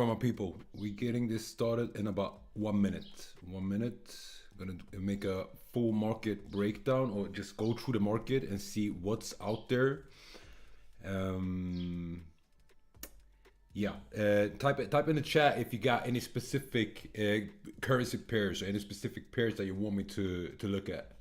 right, my people, we're getting this started in about 1 minute. 1 minute. Gonna make a full market breakdown or just go through the market and see what's out there. Yeah, type in the chat if you got any specific currency pairs or any specific pairs that you want me to look at.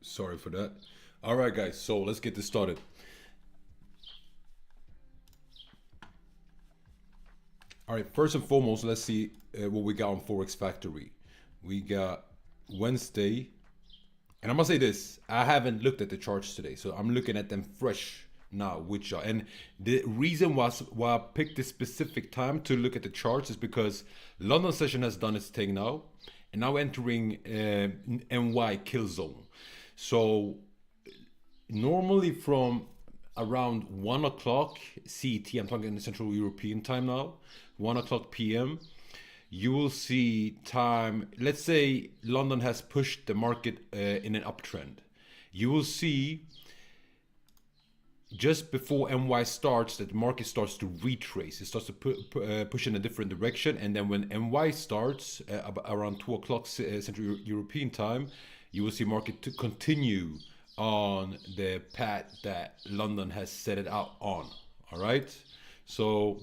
Sorry for that. All right, guys, so let's get this started. All right, first and foremost, let's see what we got on Forex Factory. We got Wednesday, and I'm gonna say this, I haven't looked at the charts today, so I'm looking at them fresh now with y'all. And the reason why I picked this specific time to look at the charts is because London session has done its thing now, and now entering NY Killzone. So normally from around 1 o'clock CET, I'm talking in the Central European time now, 1 o'clock PM, you will see time, let's say London has pushed the market in an uptrend. You will see just before NY starts that the market starts to retrace. It starts to push in a different direction. And then when NY starts around 2 o'clock Central European time, you will see market to continue on the path that London has set it out on. All right. So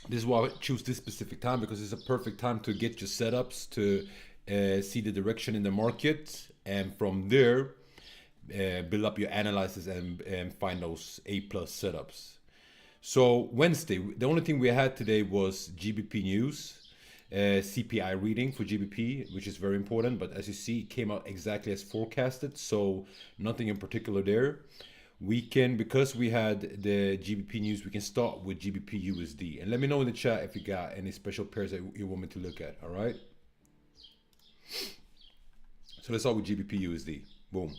this is why I choose this specific time, because it's a perfect time to get your setups to see the direction in the market, and from there build up your analysis and find those A+ setups. So Wednesday, the only thing we had today was GBP news, CPI reading for GBP, which is very important, but as you see, it came out exactly as forecasted, so nothing in particular there. We can, because we had the GBP news, we can start with GBP USD. And let me know in the chat if you got any special pairs that you want me to look at, all right? So let's start with GBP USD, boom.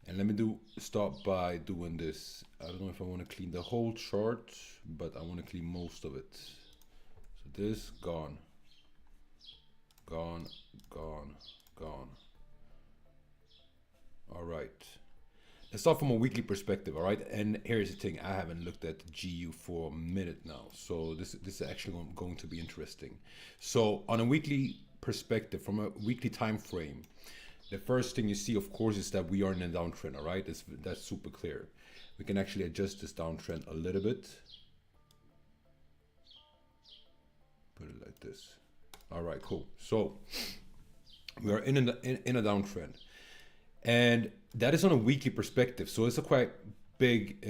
And let me start by doing this. I don't know if I want to clean the whole chart, but I want to clean most of it. So this, gone. Gone, gone, gone. All right. Let's start from a weekly perspective, all right? And here's the thing, I haven't looked at GU for a minute now, so this is actually going to be interesting. So on a weekly perspective, from a weekly time frame, the first thing you see, of course, is that we are in a downtrend, all right? That's super clear. We can actually adjust this downtrend a little bit. Put it like this. All right, cool. So we are in a downtrend, and that is on a weekly perspective. So it's a quite big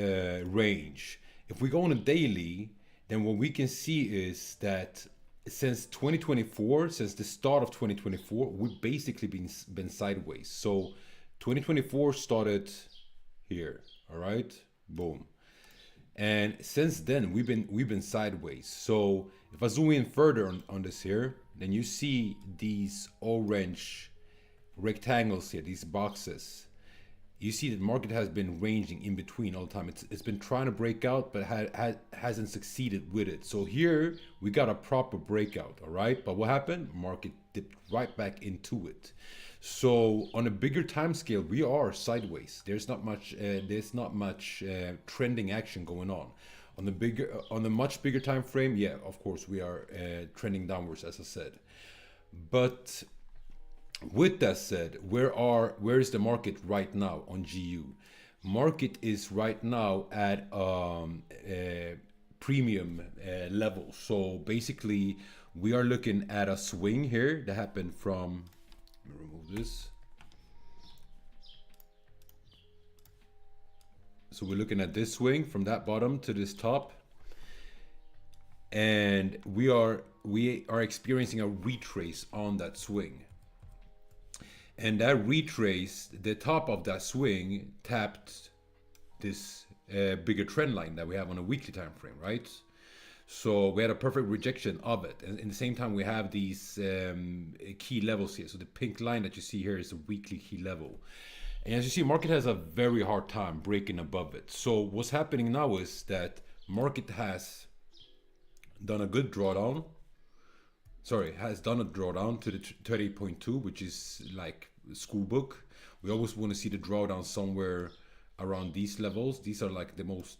range. If we go on a daily, then what we can see is that since 2024, since the start of 2024, we've basically been sideways. So 2024 started here, all right, boom. And since then we've been sideways. So if I zoom in further on this here, then you see these orange rectangles here, these boxes. You see that market has been ranging in between all the time. It's been trying to break out, but hasn't succeeded with it. So here we got a proper breakout, all right? But what happened? Market dipped right back into it. So on a bigger time scale, we are sideways. There's not much trending action going on. On the much bigger time frame, yeah, of course we are trending downwards, as I said. But with that said, where is the market right now on GU? market is right now at premium level. So basically we are looking at a swing here that happened from, let me remove this. So we're looking at this swing from that bottom to this top, and we are experiencing a retrace on that swing. And that retrace, the top of that swing tapped this bigger trend line that we have on a weekly time frame, right? So we had a perfect rejection of it. And in the same time, we have these key levels here. So the pink line that you see here is a weekly key level. And as you see, market has a very hard time breaking above it. So what's happening now is that market has done a good drawdown. Sorry, has done a drawdown to the 38.2, which is like school book. We always want to see the drawdown somewhere around these levels. These are like the most,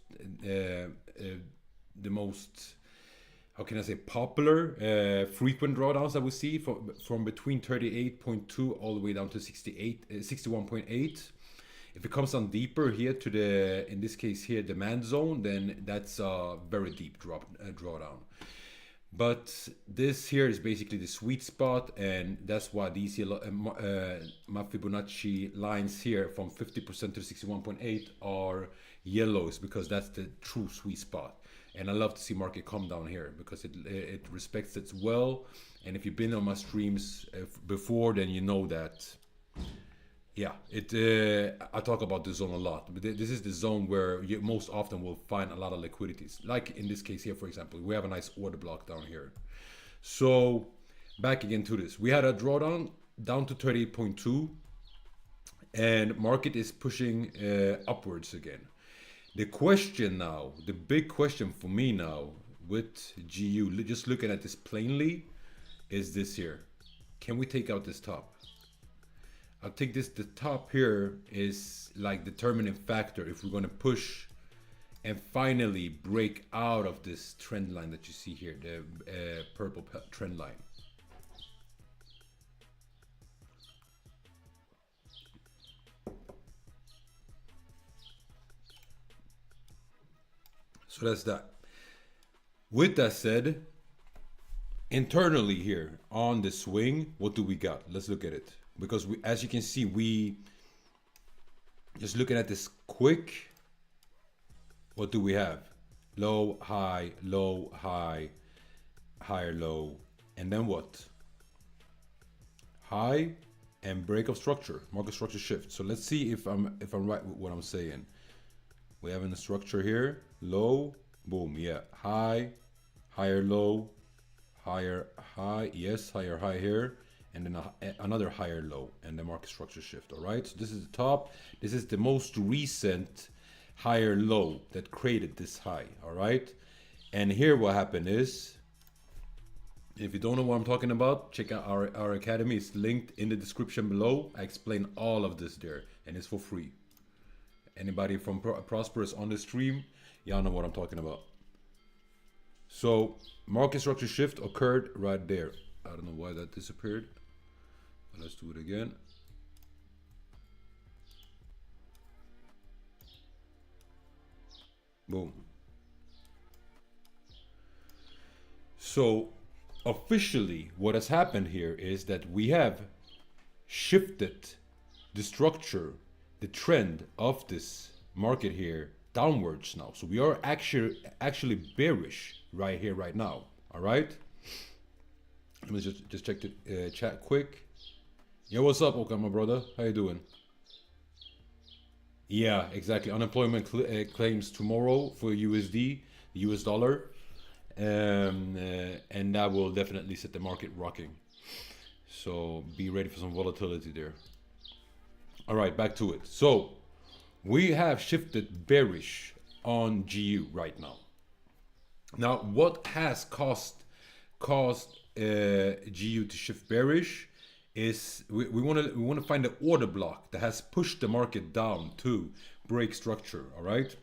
how can I say, popular, frequent drawdowns that we see from between 38.2 all the way down to 61.8. If it comes down deeper here to the, in this case here, demand zone, then that's a very deep drawdown. But this here is basically the sweet spot, and that's why these my Fibonacci lines here from 50% to 61.8 are yellows, because that's the true sweet spot. And I love to see market come down here because it respects it well. And if you've been on my streams before, then you know that, yeah, I talk about this zone a lot. But this is the zone where you most often will find a lot of liquidities. Like in this case here, for example, we have a nice order block down here. So back again to this, we had a drawdown down to 38.2, and market is pushing upwards again. The question now, the big question for me now with GU, just looking at this plainly, is this here. Can we take out this top? I think the top here is like determining factor if we're going to push and finally break out of this trend line that you see here, the purple trend line. So that's that. With that said, internally here on the swing, what do we got? Let's look at it. Because we, as you can see, we just looking at this quick, what do we have? Low, high, higher low, and then what? High and break of structure, market structure shift. So let's see if I'm right with what I'm saying. We have in the structure here, low, boom, yeah, high, higher low, higher high, yes, higher high here, and then another higher low, and the market structure shift. All right, so this is the top. This is the most recent higher low that created this high. All right, and here what happened is, if you don't know what I'm talking about, check out our academy. It's linked in the description below. I explain all of this there, and it's for free. Anybody from Prosperous on the stream, y'all know what I'm talking about. So market structure shift occurred right there. I don't know why that disappeared, but let's do it again. Boom. So officially what has happened here is that we have shifted the structure, the trend of this market here downwards now. So we are actually bearish right here, right now. All right. Let me just check the chat quick. Yo, what's up, okay, my brother? How you doing? Yeah, exactly. Unemployment claims tomorrow for USD, the US dollar, and that will definitely set the market rocking. So be ready for some volatility there. All right, back to it. So we have shifted bearish on GU right now. Now, what has caused GU to shift bearish is we want to find the order block that has pushed the market down to break structure. All right,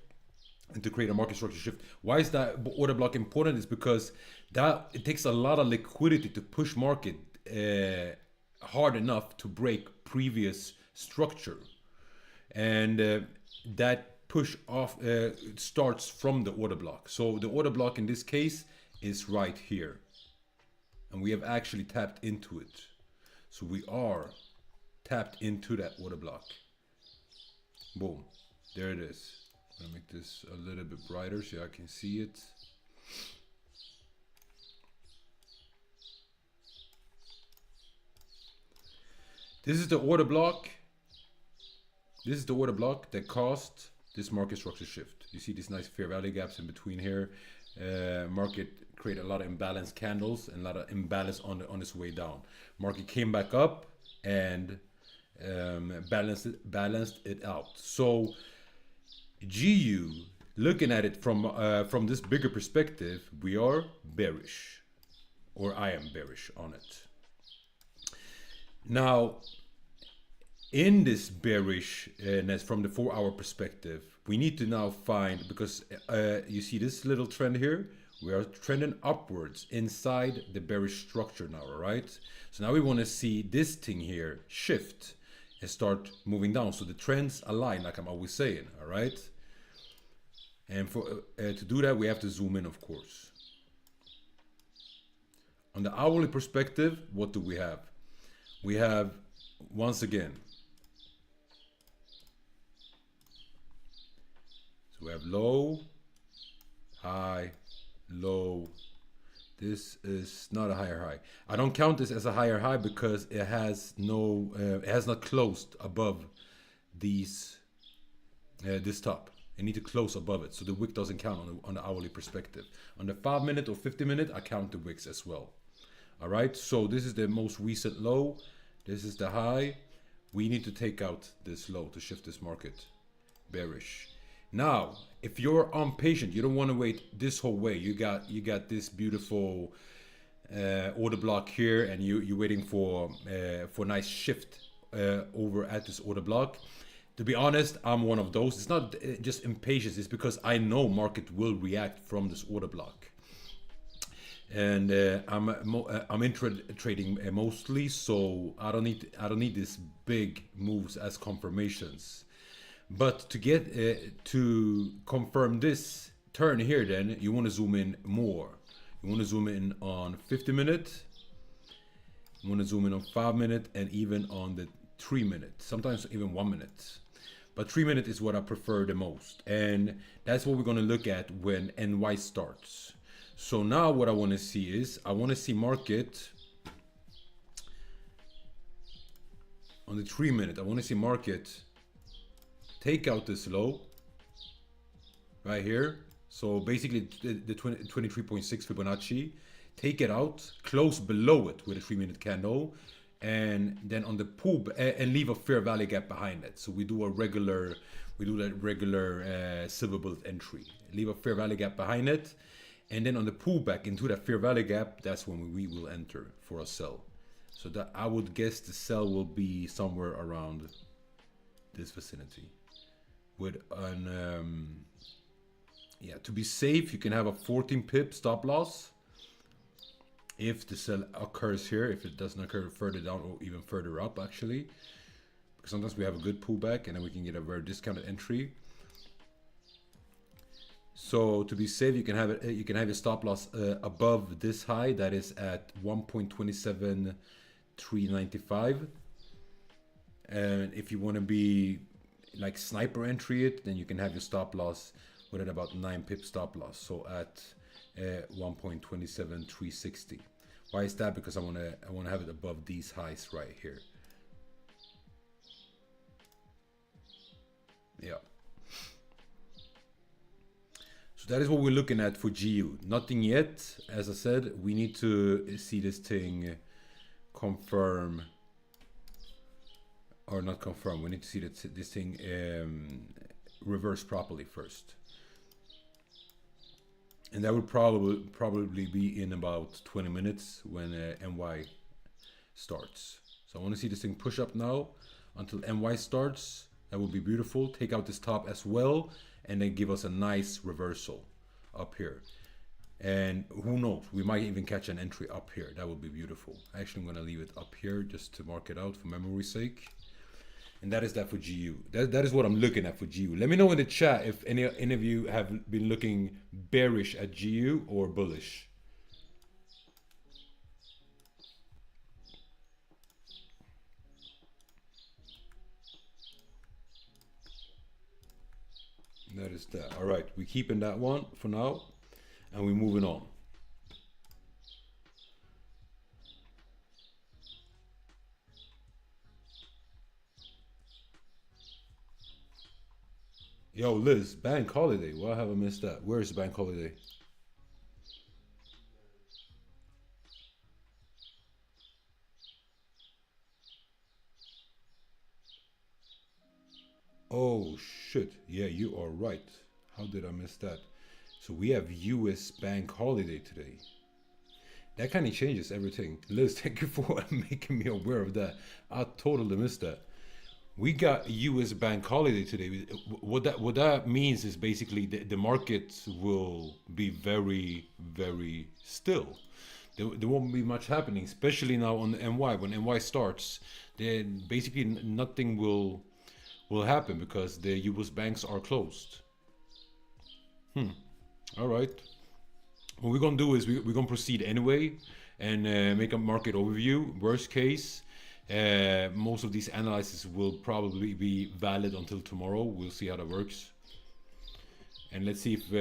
and to create a market structure shift. Why is that order block important? Is because that it takes a lot of liquidity to push market hard enough to break previous structure. And that push off starts from the order block. So the order block in this case is right here, and we have actually tapped into it. So we are tapped into that order block. Boom, there it is. I'm gonna make this a little bit brighter so I can see it. This is the order block. This is the order block that caused this market structure shift. You see these nice fair value gaps in between here. Market created a lot of imbalanced candles and a lot of imbalance on its way down. Market came back up and balanced it out. So GU, looking at it from this bigger perspective, we are bearish, or I am bearish on it. Now, in this bearishness from the 4-hour perspective, we need to now find, because you see this little trend here, we are trending upwards inside the bearish structure now, all right? So now we want to see this thing here shift and start moving down. So the trends align, like I'm always saying, all right? And for to do that, we have to zoom in, of course. On the hourly perspective, what do we have? We have, once again, so we have low, high, low. This is not a higher high. I don't count this as a higher high because it has no, it has not closed above these, this top. You need to close above it, so the wick doesn't count on the hourly perspective. On the 5-minute or 50-minute, I count the wicks as well. All right, so this is the most recent low. This is the high. We need to take out this low to shift this market bearish. Now, if you're impatient, you don't want to wait this whole way. You got this beautiful order block here, and you're waiting for a nice shift over at this order block. To be honest, I'm one of those. It's not just impatience. It's because I know market will react from this order block. And I'm trading mostly, so I don't need these big moves as confirmations. But to get to confirm this turn here, then you want to zoom in more. You want to zoom in on 50-minute. You want to zoom in on 5-minute and even on the 3-minute. Sometimes even 1 minute. But 3-minute is what I prefer the most, and that's what we're going to look at when NY starts. So now what I want to see is, I want to see market on the 3-minute. I want to see market take out this low right here. So basically the 23.6 Fibonacci, take it out, close below it with a 3-minute candle, and then on the pull and leave a fair value gap behind it. So we do that regular silver bullet entry, leave a fair value gap behind it. And then on the pullback into that fair value gap, that's when we will enter for a sell. So that I would guess the sell will be somewhere around this vicinity. With an yeah, to be safe, you can have a 14 pip stop loss if the sell occurs here. If it doesn't occur further down or even further up, actually, because sometimes we have a good pullback and then we can get a very discounted entry. So to be safe, you can have it. You can have your stop loss above this high, that is at 1.27395. And if you want to be like sniper entry it, then you can have your stop loss with at about 9 pip stop loss. So at 1.27360. Why is that? Because I want to have it above these highs right here. Yeah. That is what we're looking at for GU. Nothing yet. As I said, we need to see this thing confirm, or not confirm. We need to see that this thing reverse properly first, and that would probably be in about 20 minutes when NY starts. So I want to see this thing push up now until NY starts. That would be beautiful. Take out this top as well, and then give us a nice reversal up here. And who knows, we might even catch an entry up here. That would be beautiful. Actually, I'm going to leave it up here just to mark it out for memory's sake. and that is that for GU. That is what I'm looking at for GU. Let me know in the chat if any of you have been looking bearish at GU or bullish. That is that. All right, we're keeping that one for now, and we're moving on. Yo, Liz, bank holiday. Why have I missed that? Where is bank holiday? Oh, shit. Yeah, you are right. How did I miss that? So we have US bank holiday today. That kind of changes everything. Liz, thank you for making me aware of that. I totally missed that. We got US bank holiday today. What that means is basically the market will be very, very still. There won't be much happening, especially now on the NY. When NY starts, then basically nothing will happen because the US banks are closed. All right. What we're gonna do is we're gonna proceed anyway and make a market overview. Worst case, most of these analyses will probably be valid until tomorrow. We'll see how that works. And let's see if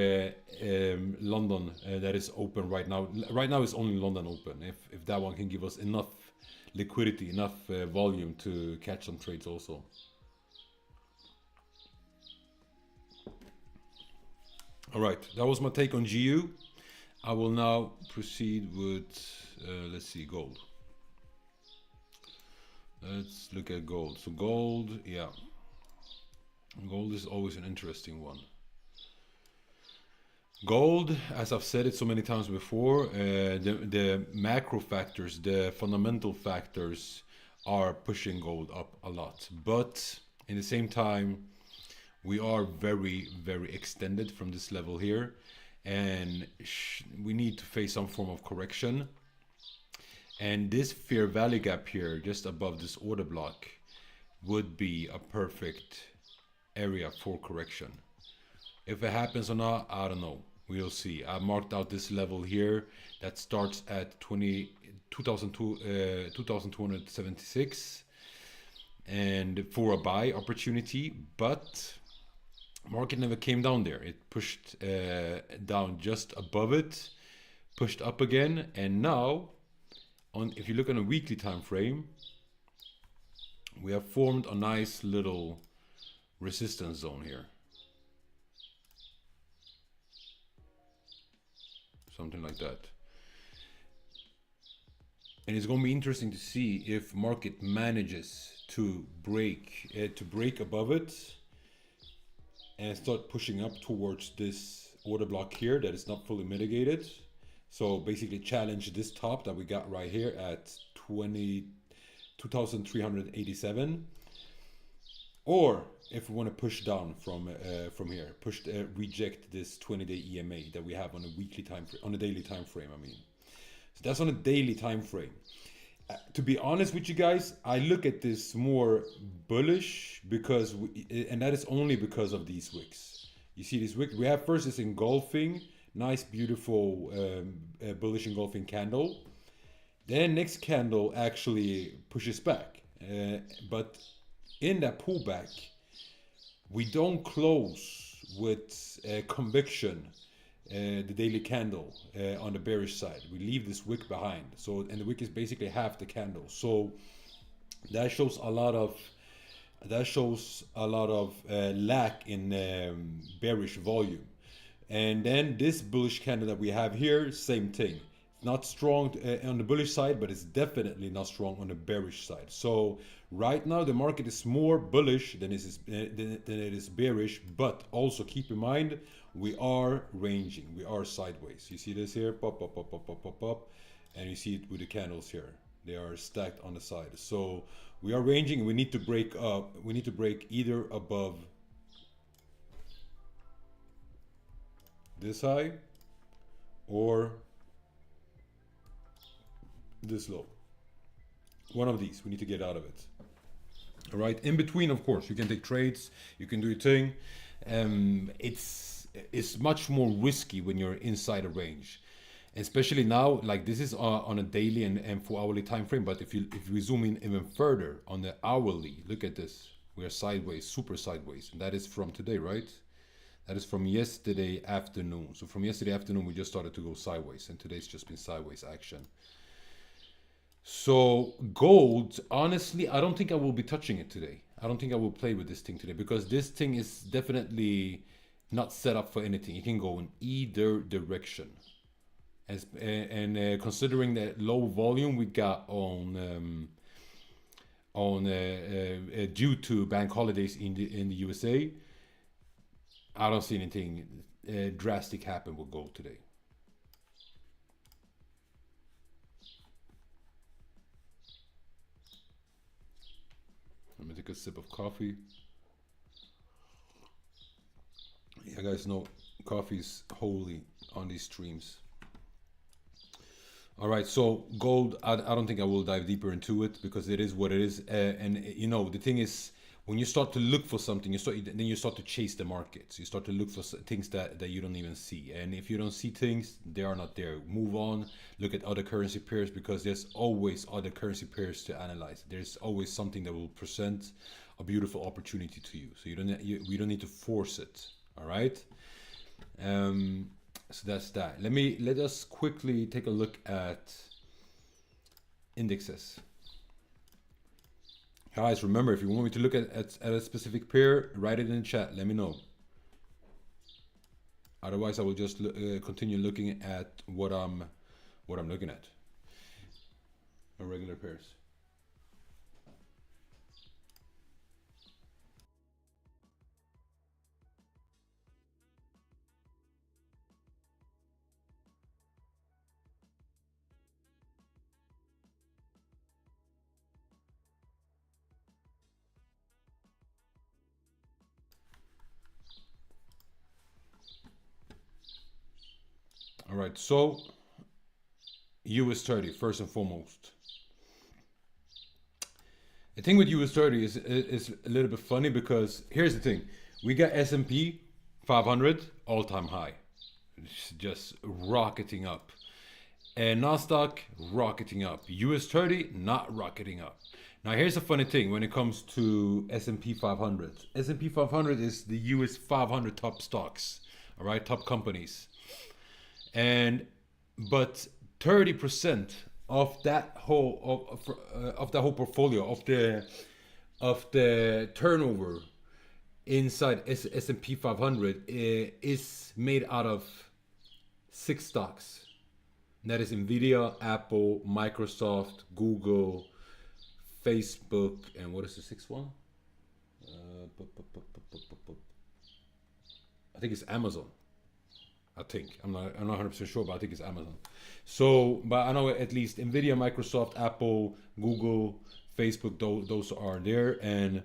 London, that is open right now. Right now it's only London open. If that one can give us enough liquidity, enough volume to catch some trades also. All right, that was my take on GU. I will now proceed with, let's see, gold. Let's look at gold. So gold, yeah. Gold is always an interesting one. Gold, as I've said it so many times before, the macro factors, the fundamental factors are pushing gold up a lot. But in the same time, we are very, very extended from this level here. And we need to face some form of correction. And this fair value gap here, just above this order block, would be a perfect area for correction. If it happens or not, I don't know. We'll see. I marked out this level here that starts at 2276 and for a buy opportunity, but market never came down there. It pushed down just above it, pushed up again, and now if you look on a weekly time frame, we have formed a nice little resistance zone here. Something like that. And it's going to be interesting to see if market manages to break above it and start pushing up towards this order block here that is not fully mitigated. So basically challenge this top that we got right here at 22,387. Or if we want to push down from here, reject this 20-day EMA that we have on a weekly time frame, on a daily time frame. I mean, so that's on a daily time frame. To be honest with you guys, I look at this more bullish because and that is only because of these wicks. You see these wicks. We have first this engulfing, nice, beautiful bullish engulfing candle. Then next candle actually pushes back, but in that pullback, we don't close with conviction the daily candle on the bearish side. We leave this wick behind. So, and the wick is basically half the candle. So that shows a lot of lack in bearish volume. And then this bullish candle that we have here, same thing. Not strong on the bullish side, but it's definitely not strong on the bearish side. So right now the market is more bullish than it is bearish, but also keep in mind we are ranging, we are sideways. You see this here, pop, pop, pop, pop, pop, pop, pop, and you see it with the candles here. They are stacked on the side. So we are ranging. We need to break up. We need to break either above this high or this low. One of these, we need to get out of it. All right. In between, of course, you can take trades. You can do your thing. It's much more risky when you're inside a range, especially now. Like this is on a daily and 4 hourly time frame. But if we zoom in even further on the hourly, look at this. We are sideways, super sideways, and that is from today, right? That is from yesterday afternoon. So from yesterday afternoon, we just started to go sideways, and today's just been sideways action. So gold, honestly, I don't think I will be touching it today. I don't think I will play with this thing today because this thing is definitely not set up for anything. It can go in either direction. Considering the low volume we got on due to bank holidays in the USA, I don't see anything drastic happen with gold today. Let me take a sip of coffee. Yeah, guys know coffee's holy on these streams. All right, so gold, I don't think I will dive deeper into it because it is what it is. And you know, the thing is, when you start to look for something, then you start to chase the markets. You start to look for things that you don't even see. And if you don't see things, they are not there. Move on, look at other currency pairs because there's always other currency pairs to analyze. There's always something that will present a beautiful opportunity to you. So we don't need to force it. All right. So that's that. Let us quickly take a look at indexes. Guys, remember, if you want me to look at a specific pair, write it in the chat. Let me know. Otherwise, I will just continue looking at what I'm looking at. Regular pairs. All right, so US 30 first and foremost. The thing with US 30 is a little bit funny because here's the thing: we got S&P 500 all-time high, it's just rocketing up, and Nasdaq rocketing up. US 30 not rocketing up. Now here's the funny thing when it comes to S&P 500. S&P 500 is the US 500 top stocks, all right, top companies. But 30% of that whole portfolio of the turnover inside S&P 500 is made out of 6 stocks. And that is Nvidia, Apple, Microsoft, Google, Facebook, and what is the 6th one? I think it's Amazon. I think I'm not 100% sure, but I think it's Amazon. So, but I know at least Nvidia, Microsoft, Apple, Google, Facebook, those are there, and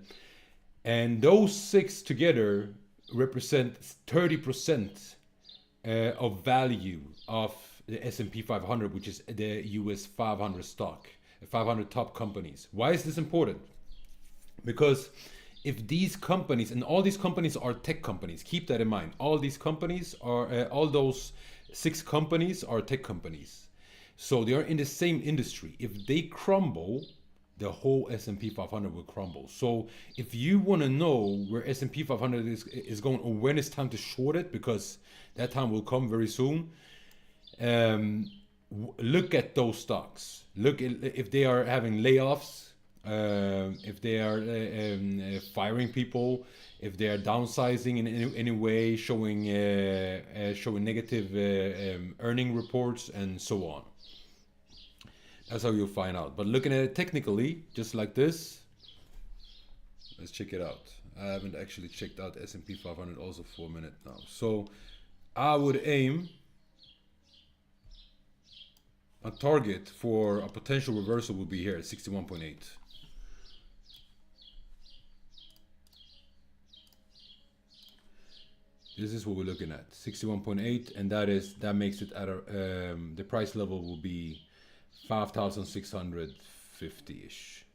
those 6 together represent 30% of value of the S&P 500, which is the US 500 stock, 500 top companies. Why is this important? Because if these companies, and all these companies are tech companies, keep that in mind. All these companies are, all those 6 companies are tech companies. So they are in the same industry. If they crumble, the whole S&P 500 will crumble. So if you want to know where S&P 500 is going, or when it's time to short it, because that time will come very soon, look at those stocks. Look at if they are having layoffs, if they are firing people, if they are downsizing in any way, showing negative earning reports, and so on. That's how you'll find out. But looking at it technically, just like this, let's check it out. I haven't actually checked out S&P 500 also for a minute now. So I would aim a target for a potential reversal would be here at 61.8. This is what we're looking at, 61.8, and that makes it at a, the price level will be 5,650-ish.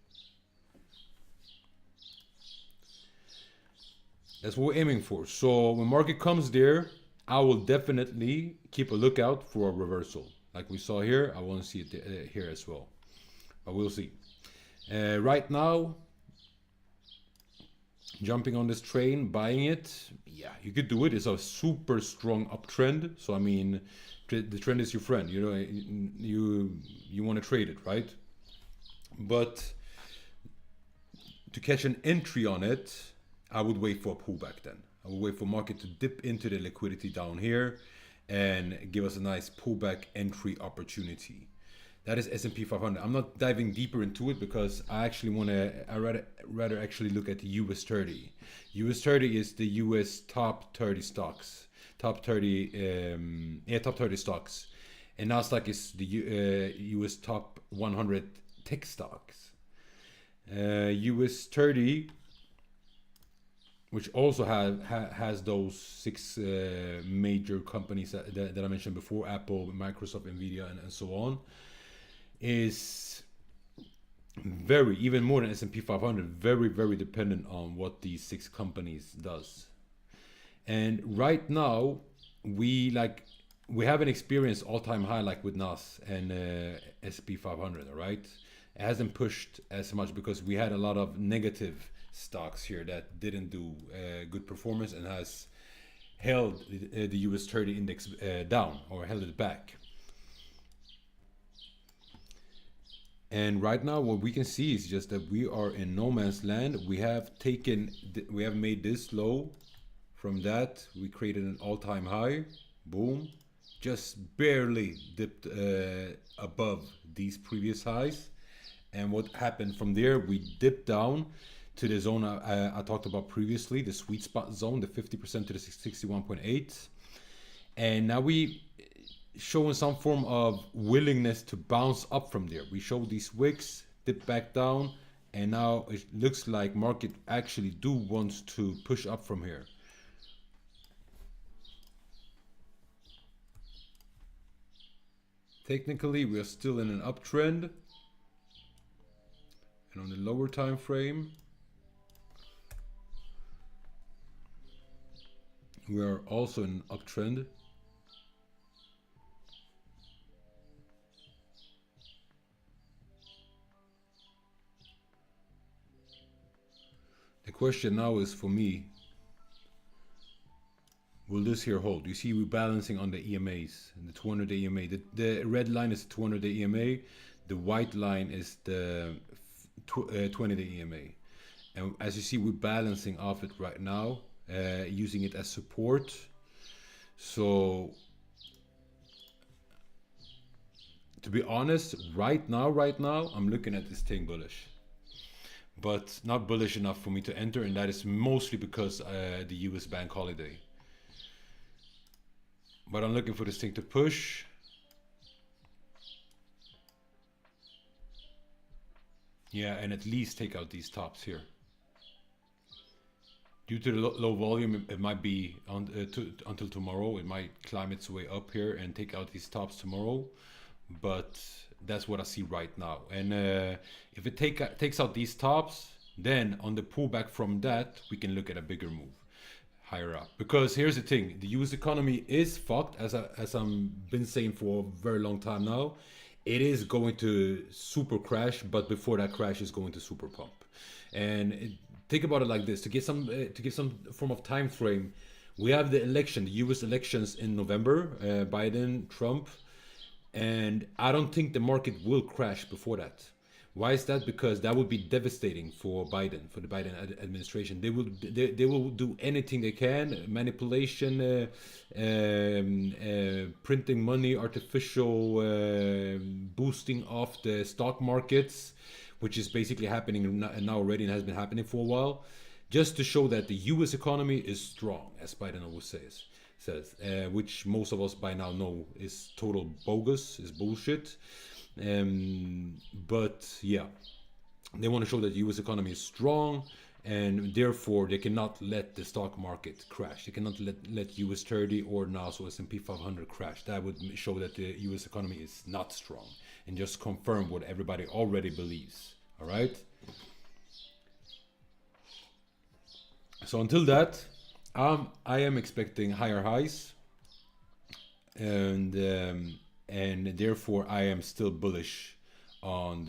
That's what we're aiming for. So when market comes there, I will definitely keep a lookout for a reversal. Like we saw here, I want to see it here as well. But we'll see. Right now, jumping on this train, buying it, yeah, you could do it. It's a super strong uptrend. So I mean, the trend is your friend. You know, you want to trade it, right? But to catch an entry on it, I would wait for a pullback then. I would wait for market to dip into the liquidity down here and give us a nice pullback entry opportunity. That is S&P 500. I'm not diving deeper into it because I actually want to, I rather actually look at the US 30. US 30 is the US top 30 stocks. Top 30 stocks. And Nasdaq is the US top 100 tech stocks. US 30, which also has those 6 major companies that I mentioned before, Apple, Microsoft, Nvidia, and so on, is very, even more than S&P 500, very, very dependent on what these 6 companies does. And right now, we haven't experienced all-time high like with NAS and S&P 500, all right? It hasn't pushed as much because we had a lot of negative stocks here that didn't do good performance and has held the US 30 index down or held it back. And right now what we can see is just that we are in no man's land. We have made this low. From that we created an all-time high, boom, just barely dipped above these previous highs. And what happened from there, we dipped down to the zone I talked about previously, the sweet spot zone, the 50% to the 61.8. And now we showing some form of willingness to bounce up from there. We show these wicks, dip back down, and now it looks like market actually wants to push up from here. Technically, we are still in an uptrend. And on the lower time frame, we are also in an uptrend. The question now is for me, will this here hold? You see we're balancing on the EMAs, the 200-day EMA. The red line is the 200-day EMA. The white line is the 20-day EMA. And as you see, we're balancing off it right now, using it as support. So to be honest, right now, I'm looking at this thing bullish. But not bullish enough for me to enter, and that is mostly because the US bank holiday. But I'm looking for this thing to push. Yeah, and at least take out these tops here. Due to the low volume, it might be until tomorrow. It might climb its way up here and take out these tops tomorrow. But that's what I see right now. And if it takes out these tops, then on the pullback from that, we can look at a bigger move higher up. Because here's the thing, the US economy is fucked, as I've been saying for a very long time now. It is going to super crash, but before that crash is going to super pump. And think about it like this, to give some form of time frame, we have the election, the US elections in November, Biden, Trump. And I don't think the market will crash before that. Why is that? Because that would be devastating for Biden, for the Biden administration. They will do anything they can, manipulation, printing money, artificial boosting of the stock markets, which is basically happening now already and has been happening for a while, just to show that the US economy is strong, as Biden always says, which most of us by now know is total bogus, is bullshit. But yeah, they want to show that the US economy is strong, and therefore they cannot let the stock market crash. They cannot let US 30 or now so S&P 500 crash. That would show that the US economy is not strong and just confirm what everybody already believes. All right. So until that, I am expecting higher highs, and therefore I am still bullish on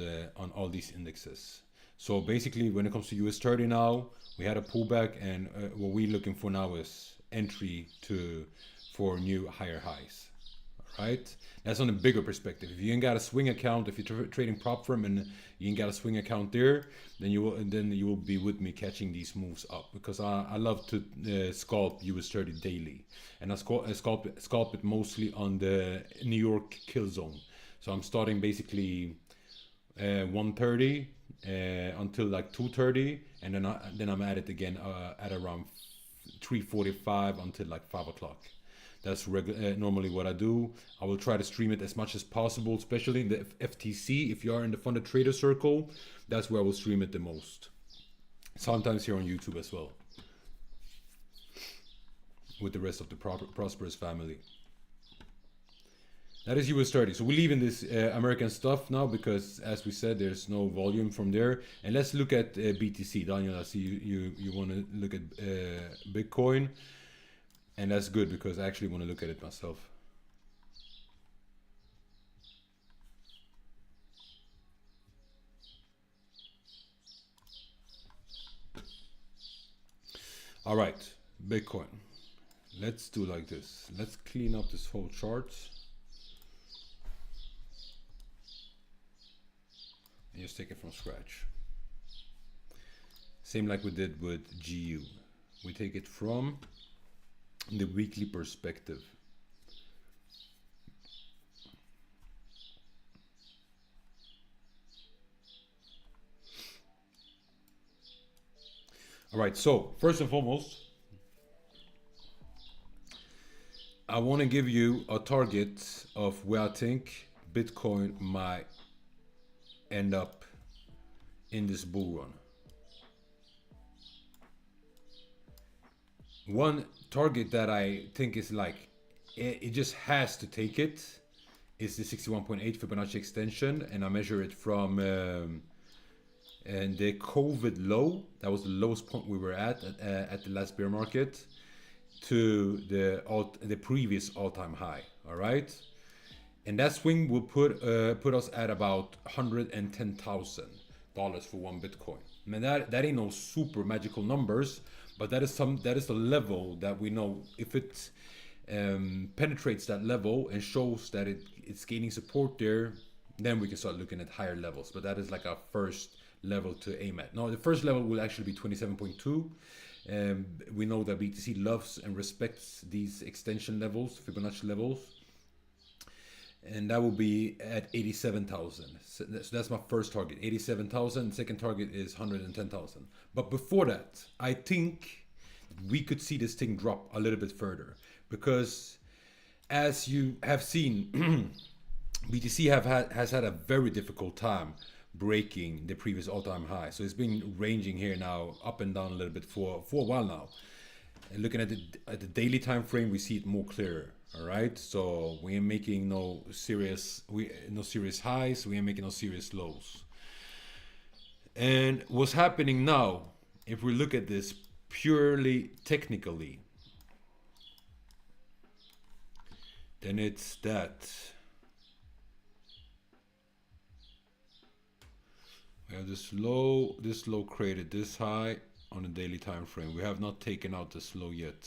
all these indexes. So basically, when it comes to US 30 now, we had a pullback, and what we're looking for now is entry for new higher highs. All right, that's on a bigger perspective. If you ain't got a swing account, if you're trading prop firm and you ain't got a swing account there, then you will be with me catching these moves up, because I love to scalp US 30 daily, and I scalp it mostly on the New York Killzone. So I'm starting basically 130 until like 2:30, and then I'm at it again at around 3:45 until like 5 o'clock. That's normally what I do. I will try to stream it as much as possible, especially in the FTC. If you are in the funded trader circle, that's where I will stream it the most. Sometimes here on YouTube as well, with the rest of the prosperous family. That is US 30. So we're leaving this American stuff now, because, as we said, there's no volume from there. And let's look at BTC. Daniel, I see you want to look at Bitcoin. And that's good, because I actually want to look at it myself. All right, Bitcoin. Let's do like this. Let's clean up this whole chart. And just take it from scratch. Same like we did with GU. We take it from the weekly perspective. All right, so first and foremost, I want to give you a target of where I think Bitcoin might end up in this bull run. One target that I think is like, it just has to take it, is the 61.8 Fibonacci extension, and I measure it from and the COVID low. That was the lowest point we were at the last bear market, to the previous all-time high. All right, and that swing will put us at about $110,000 for one Bitcoin. I mean, that ain't no super magical numbers, but that is the level that we know, if it penetrates that level and shows that it's gaining support there, then we can start looking at higher levels. But that is like our first level to aim at. Now, the first level will actually be 27.2. We know that BTC loves and respects these extension levels, Fibonacci levels, and that will be at 87,000. So that's my first target, 87,000. Second target is 110,000. But before that, I think we could see this thing drop a little bit further, because as you have seen, BTC has had a very difficult time breaking the previous all-time high. So it's been ranging here now, up and down a little bit for a while now. And looking at the daily time frame, we see it more clearer. All right, so we are making no serious highs, we are making no serious lows. And what's happening now, if we look at this purely technically, then it's that we have this low created this high on a daily time frame. We have not taken out this low yet.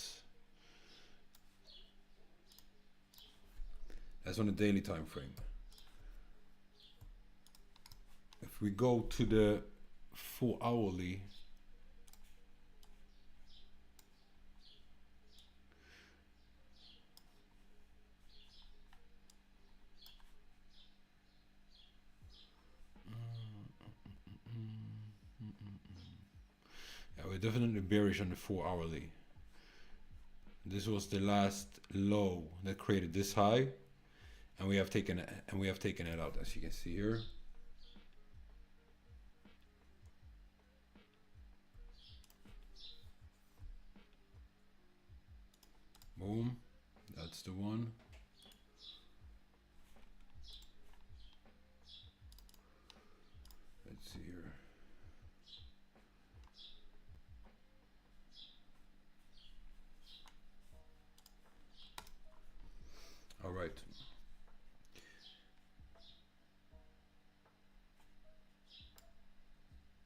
That's on a daily time frame. If we go to the 4 hourly, yeah, we're definitely bearish on the 4 hourly. This was the last low that created this high, and we have taken it out, as you can see here. Boom, that's the one. Let's see here.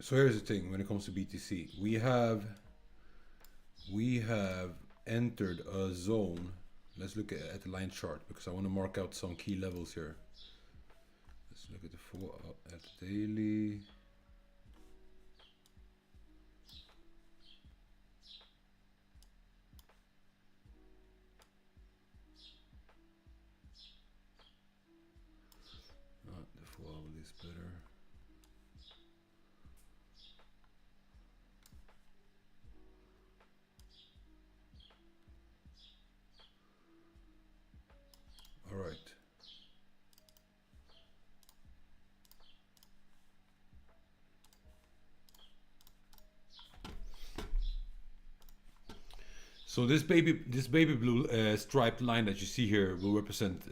So here's the thing: when it comes to BTC, we have entered a zone. Let's look at the line chart because I want to mark out some key levels here. Let's look at the daily. The 4 hourly is better. All right. So this baby blue striped line that you see here will represent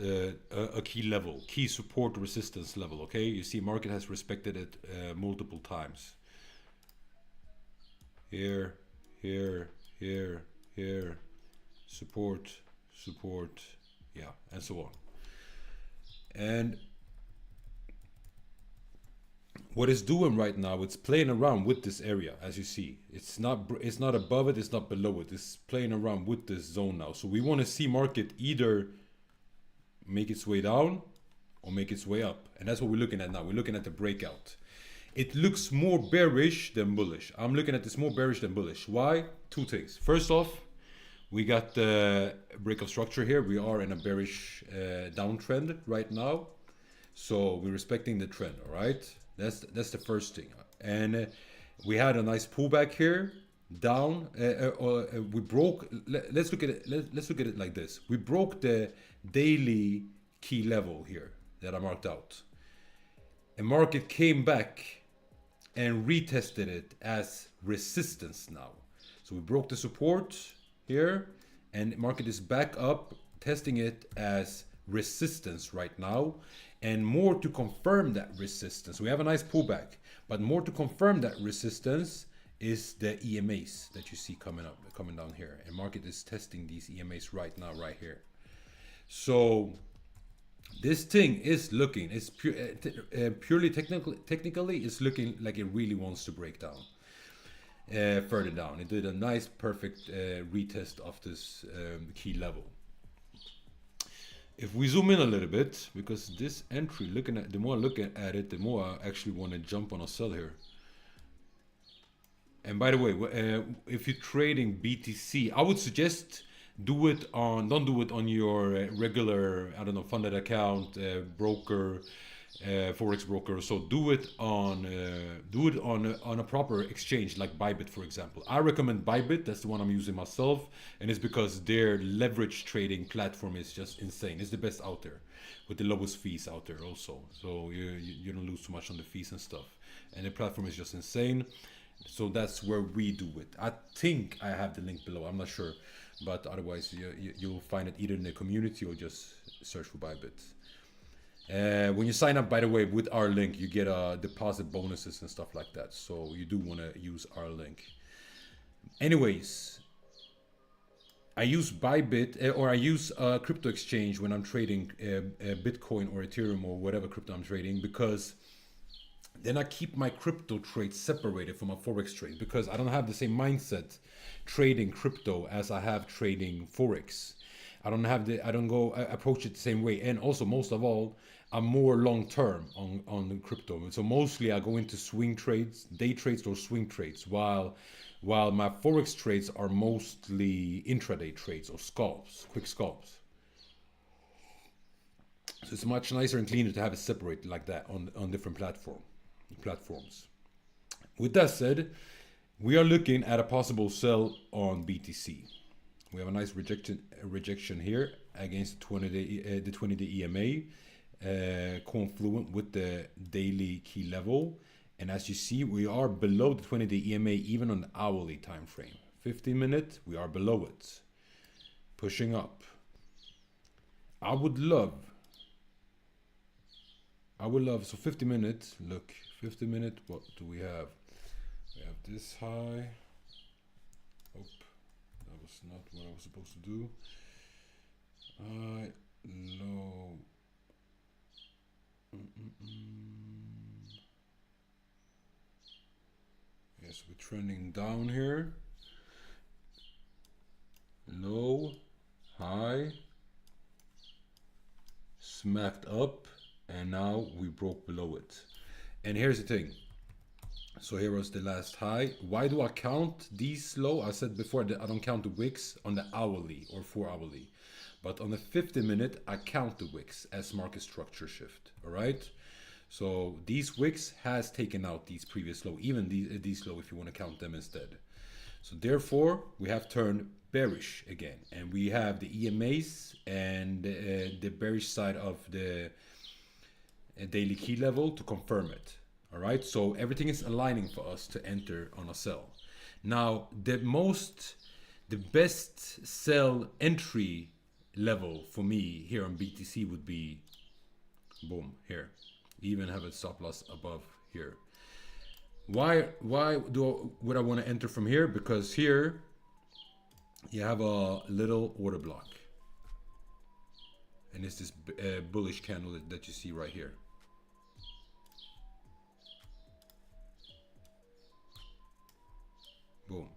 a key level, key support resistance level. Okay, you see market has respected it multiple times. Here, here, here, here, support, support, yeah, and so on. And what it's doing right now, it's playing around with this area. As you see, it's not above it, it's not below it, it's playing around with this zone now. So we want to see market either make its way down or make its way up, and that's what we're looking at now. We're looking at the breakout. It looks more bearish than bullish. I'm looking at this more bearish than bullish. Why? Two things. First off, we got the break of structure here. We are in a bearish downtrend right now, so we're respecting the trend. All right, that's the first thing. And we had a nice pullback here down. We broke. Let's look at it. Let's look at it like this. We broke the daily key level here that I marked out. And market came back and retested it as resistance now. So we broke the support here, and market is back up, testing it as resistance right now. And more to confirm that resistance. We have a nice pullback, but more to confirm that resistance is the EMAs that you see coming down here. And market is testing these EMAs right now, right here. So this thing is looking, it's purely technically, it's looking like it really wants to break down further down. It did a nice, perfect retest of this key level. If we zoom in a little bit, because this entry, the more I look at it, the more I actually want to jump on a sell here. And by the way, if you're trading BTC, I would suggest don't do it on your regular, I don't know, funded account, broker, forex broker. So do it on a proper exchange like Bybit, for example. I recommend Bybit. That's the one I'm using myself, and it's because their leverage trading platform is just insane. It's the best out there, with the lowest fees out there also. So you don't lose too much on the fees and stuff, and the platform is just insane. So that's where we do it. I think I have the link below. I'm not sure, but otherwise you'll find it either in the community or just search for Bybit. When you sign up, by the way, with our link, you get deposit bonuses and stuff like that. So you do want to use our link. Anyways, I use Bybit or I use a crypto exchange when I'm trading Bitcoin or Ethereum or whatever crypto I'm trading, because then I keep my crypto trades separated from my forex trade, because I don't have the same mindset trading crypto as I have trading forex. I don't approach it the same way. And also, most of all, I'm more long term on the crypto. So mostly I go into swing trades, day trades or swing trades, while my forex trades are mostly intraday trades or scalps, quick scalps. So it's much nicer and cleaner to have it separated like that on different platforms. With that said, we are looking at a possible sell on BTC. We have a nice rejection here against the 20-day EMA, confluent with the daily key level. And as you see, we are below the 20-day EMA even on the hourly time frame. 15-minute, we are below it, pushing up. I would love, so 50 minutes, look, 50 minute, what do we have? We have this high. Oh, that was not what I was supposed to do. High, low. so we're trending down here. Low, high, smacked up, and now we broke below it. And here's the thing. So here was the last high. Why do I count these low? I said before that I don't count the wicks on the hourly or 4 hourly. But on the 50-minute, I count the wicks as market structure shift. All right. So these wicks has taken out these previous low, even these low if you want to count them instead. So therefore, we have turned bearish again. And we have the EMAs and the bearish side of the daily key level to confirm it. All right. So everything is aligning for us to enter on a sell. Now, the best sell entry level for me here on BTC would be, boom, here. Even have a stop loss above here. Why would I want to enter from here? Because here you have a little order block, and it's this bullish candle that you see right here. Boom.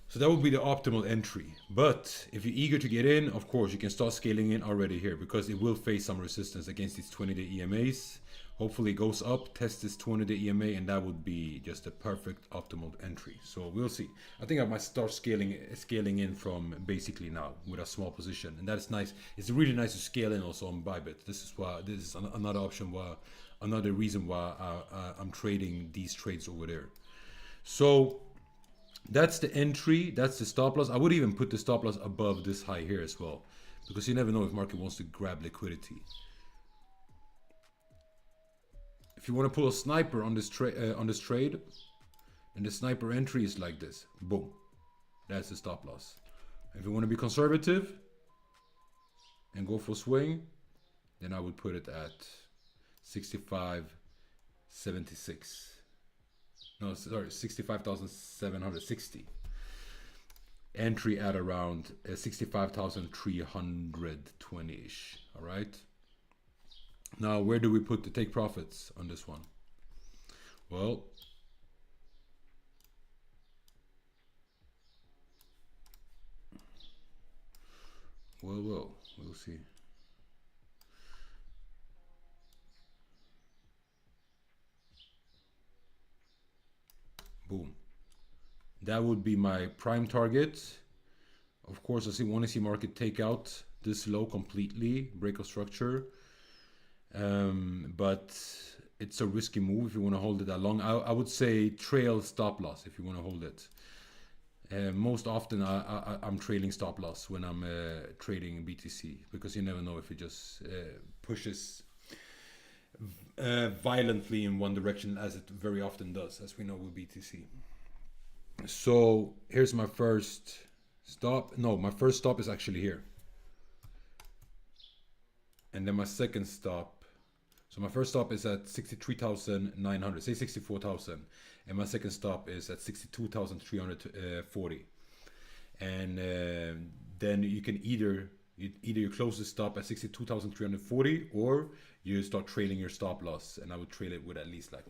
So that would be the optimal entry. But if you're eager to get in, of course, you can start scaling in already here, because it will face some resistance against these 20-day EMAs. Hopefully it goes up, test this 20-day EMA, and that would be just a perfect optimal entry. So we'll see. I think I might start scaling in from basically now with a small position, and that's nice. It's really nice to scale in also on Bybit. This is another option why, another reason why I'm trading these trades over there. So that's the entry, that's the stop loss. I would even put the stop loss above this high here as well, because you never know if market wants to grab liquidity. If you want to pull a sniper on this trade, and the sniper entry is like this, boom, that's the stop loss. If you want to be conservative and go for swing, then I would put it at 65.76. No, sorry, 65,760. Entry at around 65,320-ish. All right. Now, where do we put the take profits on this one? Well, we'll see. Boom. That would be my prime target. Of course, I want to see market take out this low completely, break of structure. But it's a risky move if you want to hold it that long. I would say trail stop loss if you want to hold it. Most often I'm trailing stop loss when I'm trading BTC, because you never know if it just pushes violently in one direction, as it very often does, as we know with BTC. So here's my first stop. No, my first stop is actually here, and then my second stop. So my first stop is at 63,900, say 64,000, and my second stop is at 62,340. And then you can either you close the stop at 62,340, or you start trailing your stop loss, and I would trail it with at least like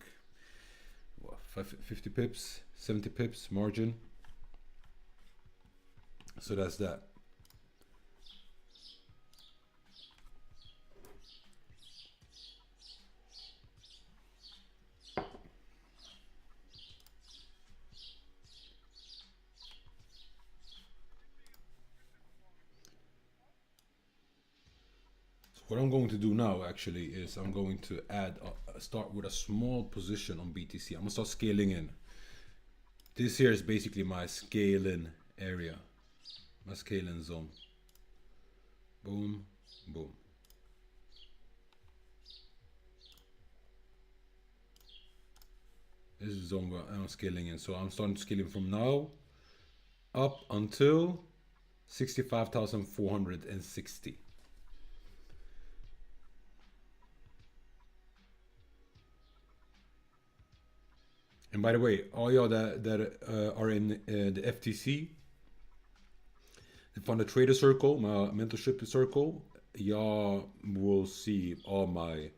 50 pips, 70 pips margin. So that's that. What I'm going to do now actually is I'm going to start with a small position on BTC. I'm gonna start scaling in. This here is basically my scale in area, my scale in zone. Boom, boom. This is the zone where I'm scaling in. So I'm starting scaling from now up until 65,460. And by the way, all y'all that are in the FTC, from the trader circle, my mentorship circle, y'all will see all my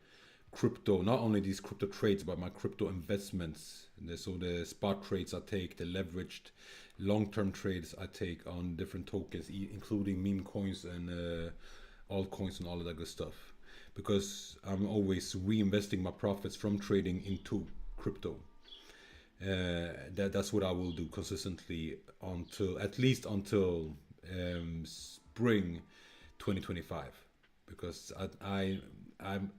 crypto, not only these crypto trades, but my crypto investments. So the spot trades I take, the leveraged long-term trades I take on different tokens, including meme coins and altcoins and all of that good stuff. Because I'm always reinvesting my profits from trading into crypto. That's what I will do consistently until at least until spring 2025, because I'm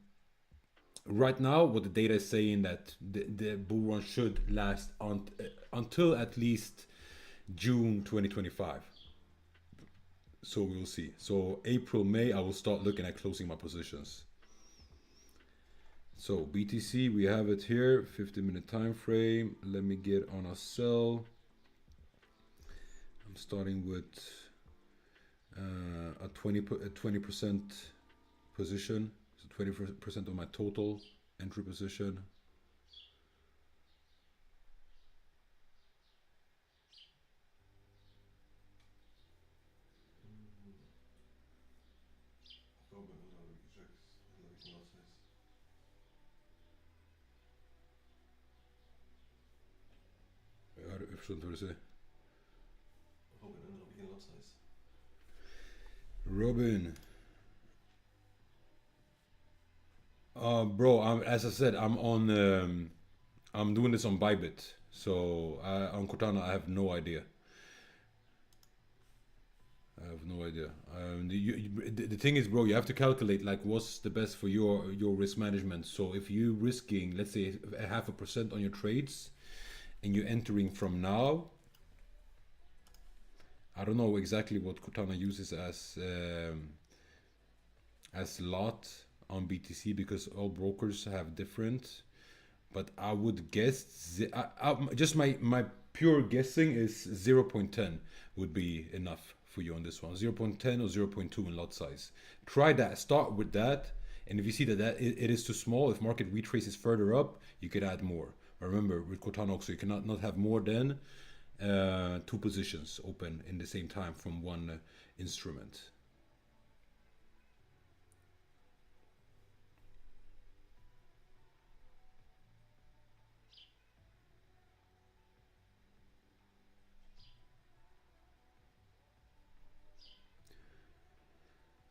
right now what the data is saying that the bull run should last until at least June 2025. So we'll see. So April, May, I will start looking at closing my positions. So BTC, we have it here, 50-minute time frame. Let me get on a sell. I'm starting with a 20% position, so 20% of my total entry position. Jag förstår inte vad du säger. Robin. Bro, as I said, I'm doing this on Bybit. So on Cortana, I have no idea. The thing is, bro, you have to calculate like what's the best for your risk management. So if you're risking, let's say, 0.5% on your trades, and you're entering from now, I don't know exactly what Cortana uses as lot on BTC, because all brokers have different. But I would guess, just my pure guessing is 0.10 would be enough for you on this one. 0.10 or 0.2 in lot size. Try that. Start with that. And if you see that it is too small, if market retraces further up, you could add more. Remember, with Cortana also, you cannot not have more than 2 positions open in the same time from one instrument.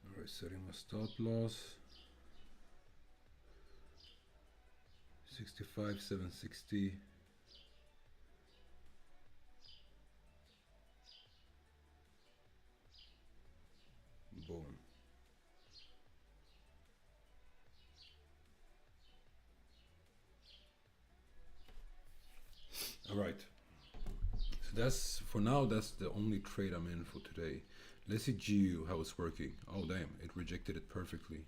All right, setting my stop loss. 65,760. Boom. All right. So that's, for now, that's the only trade I'm in for today. Let's see GU, how it's working. Oh, damn, it rejected it perfectly.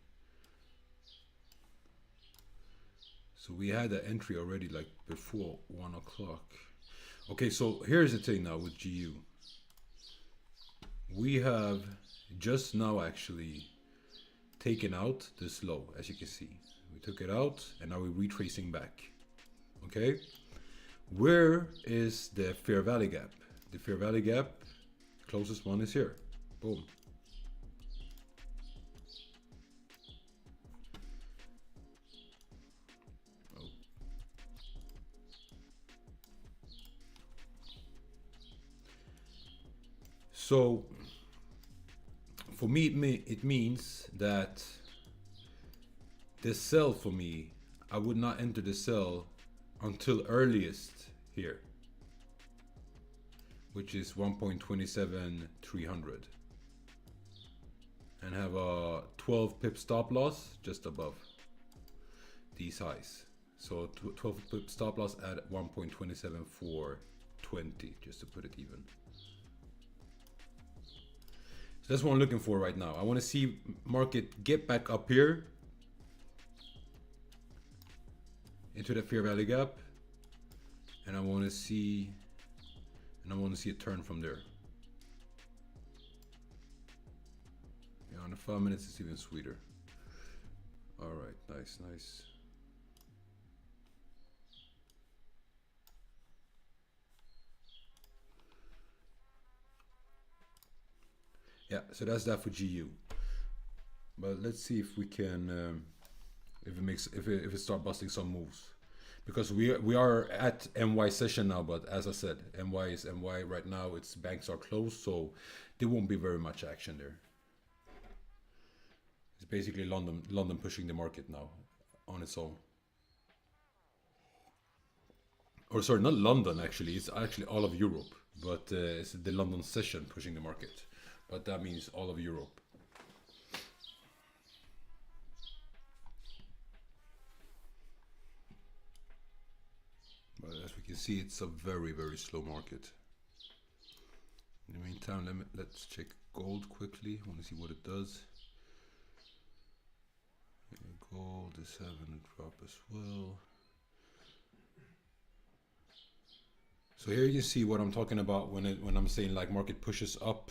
So we had an entry already like before 1 o'clock. Okay, so here's the thing now with GU. We have just now actually taken out this low, as you can see. We took it out and now we're retracing back. Okay, where is the fair value gap? The fair value gap, closest one is here. Boom. So for me, it means that the sell for me, I would not enter the sell until earliest here, which is 1.27300, and have a 12 pip stop loss just above these highs. So 12 pip stop loss at 1.27420, just to put it even. That's what I'm looking for right now. I want to see market get back up here into the fair value gap, and I want to see a turn from there. Yeah, on the 5 minutes it's even sweeter. All right, nice. Yeah, so that's that for GU. But let's see if we can if it start busting some moves, because we are at NY session now. But as I said, NY is NY right now. Its banks are closed, so there won't be very much action there. It's basically London pushing the market now on its own. Or sorry, not London actually. It's actually all of Europe, but it's the London session pushing the market. But that means all of Europe. But as we can see, it's a very, very slow market. In the meantime, let's check gold quickly. I want to see what it does. Gold is having a drop as well. So here you can see what I'm talking about when I'm saying like market pushes up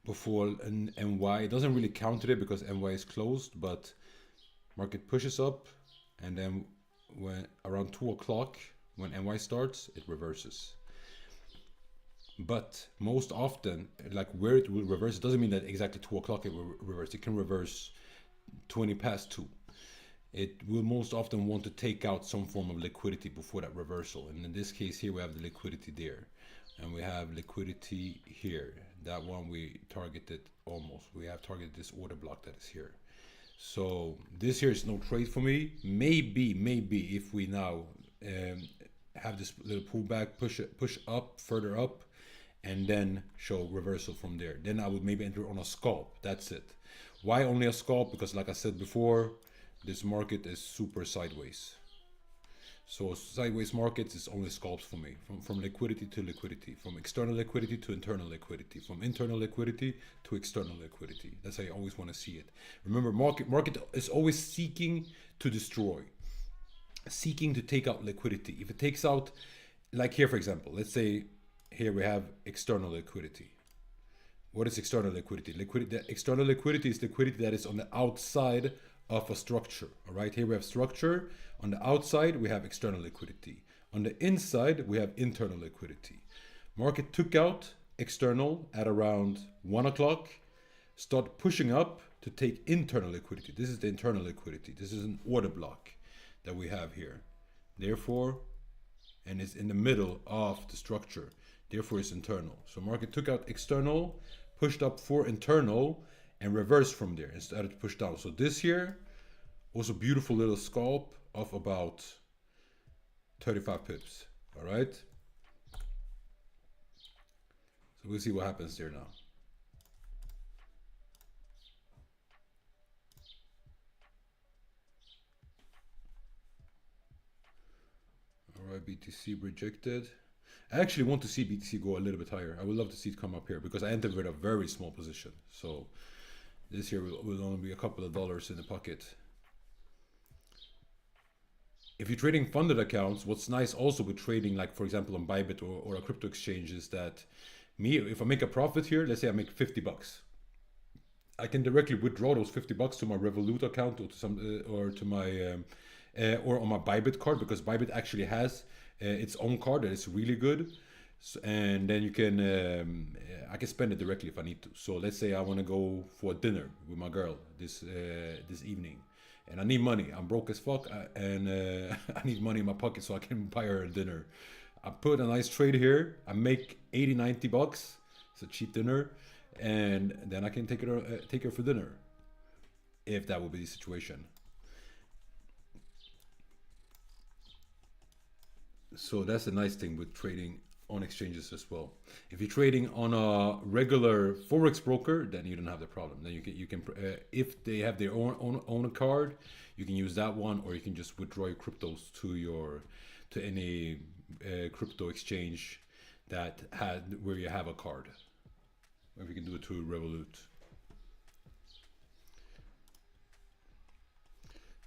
before NY. It doesn't really counter it because NY is closed, but market pushes up, and then when around 2 o'clock when NY starts, it reverses. But most often, like where it will reverse, it doesn't mean that exactly 2 o'clock it will reverse. It can reverse 20 past 2. It will most often want to take out some form of liquidity before that reversal. And in this case here, we have the liquidity there. And we have liquidity here. That one we targeted almost. We have targeted this order block that is here. So this here is no trade for me. Maybe if we now have this little pullback, push up, further up, and then show reversal from there. Then I would maybe enter on a scalp. That's it. Why only a scalp? Because like I said before, this market is super sideways. So sideways markets is only scalps for me. From liquidity to liquidity, from external liquidity to internal liquidity, from internal liquidity to external liquidity. That's how you always want to see it. Remember, market is always seeking to destroy, seeking to take out liquidity. If it takes out, like here for example, let's say here we have external liquidity. What is external liquidity? External liquidity is liquidity that is on the outside of a structure. All right, here we have structure. On the outside, we have external liquidity. On the inside, we have internal liquidity. Market took out external at around 1 o'clock, start pushing up to take internal liquidity. This is the internal liquidity. This is an order block that we have here. Therefore, and it's in the middle of the structure. Therefore, it's internal. So market took out external, pushed up for internal, and reversed from there and started to push down. So this here was a beautiful little scalp of about 35 pips. All right. So we'll see what happens there now. All right, BTC rejected. I actually want to see BTC go a little bit higher. I would love to see it come up here because I entered with a very small position. So this here will only be a couple of dollars in the pocket. If you're trading funded accounts, what's nice also with trading, like for example on Bybit or a crypto exchange, is that if I make a profit here, let's say I make 50 bucks, I can directly withdraw those 50 bucks to my Revolut account or to some or to my or on my Bybit card, because Bybit actually has its own card that is really good. So, and then you can I can spend it directly if I need to. So let's say I want to go for dinner with my girl this evening, and I need money. I'm broke as fuck, and I need money in my pocket so I can buy her a dinner. I put a nice trade here. I make 80-90 bucks. It's a cheap dinner, and then I can take her for dinner, if that would be the situation. So that's the nice thing with trading on exchanges as well. If you're trading on a regular forex broker, then you don't have the problem. Then you can if they have their own card, you can use that one, or you can just withdraw your cryptos to any crypto exchange where you have a card. Or you can do it to Revolut.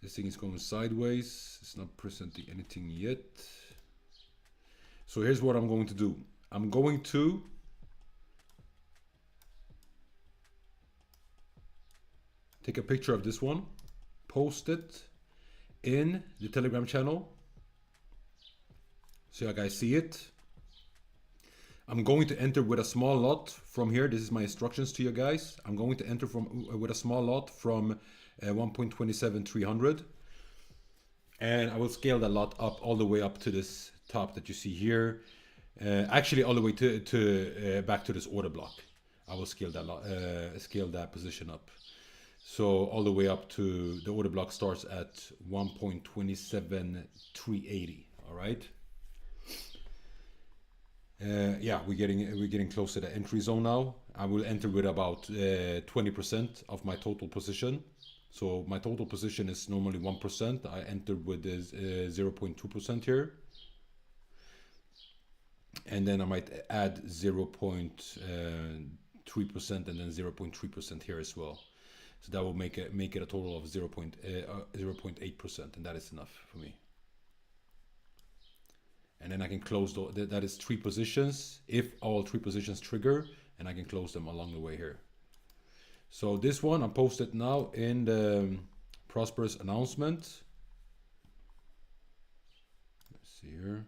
This thing is going sideways. It's not presenting anything yet. So here's what I'm going to do. I'm going to take a picture of this one, post it in the Telegram channel so you guys see it. I'm going to enter with a small lot from here. This is my instructions to you guys. I'm going to enter with a small lot from 1.27300. And I will scale that lot up all the way up to this top that you see here. Actually, all the way to back to this order block. I will scale that position up. So all the way up to the order block starts at 1.27380. All right. Yeah, we're getting close to the entry zone now. I will enter with about 20% of my total position. So my total position is normally 1%. I entered with this 0.2% here. And then I might add 0.3% and then 0.3% here as well. So that will make it a total of 0.8%, and that is enough for me. And then I can close that is 3 positions. If all 3 positions trigger, and I can close them along the way here. So this one I posted now in the prosperous announcement. Let's see here.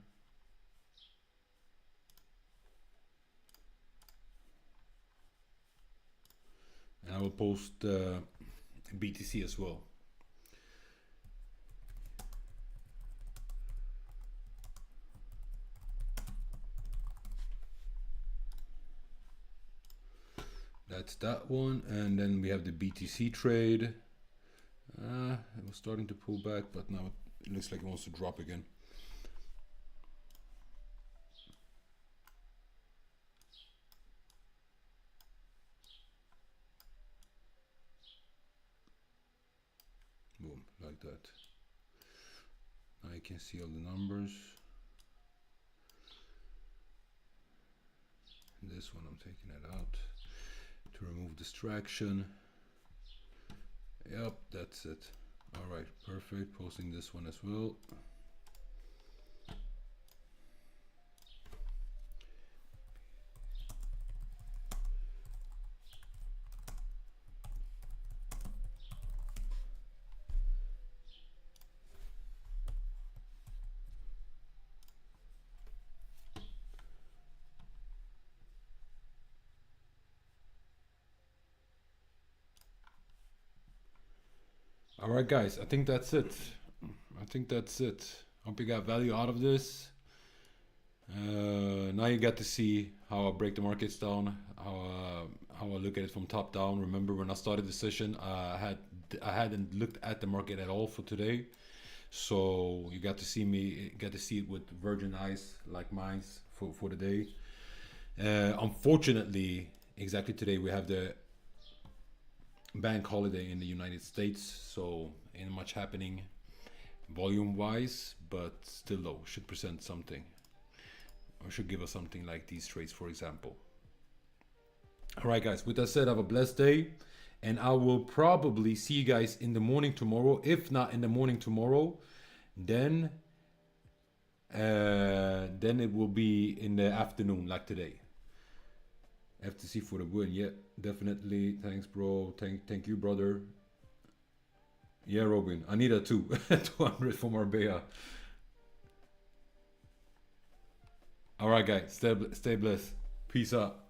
And I will post BTC as well. That's that one, and then we have the BTC trade. It was starting to pull back, but now it looks like it wants to drop again. Boom, like that. Now you can see all the numbers. This one I'm taking it out to remove distraction. Yep, that's it. All right, perfect. Posting this one as well. All right, guys, I think that's it. Hope you got value out of this. Now you got to see how I break the markets down, how I look at it from top down. Remember when I started the session, I hadn't looked at the market at all for today. So you got to see it with virgin eyes like mine for the day. Unfortunately, exactly today we have the bank holiday in the United States, so ain't much happening volume wise, but still though should present something, or should give us something like these trades, for example. All right, guys, with that said, have a blessed day, and I will probably see you guys in the morning tomorrow. If not in the morning tomorrow, then it will be in the afternoon like today. FTC for the win. Yeah, definitely. Thanks, bro. Thank you, brother. Yeah, Robin. I need a 200 for Marbella. All right, guys. Stay blessed. Peace out.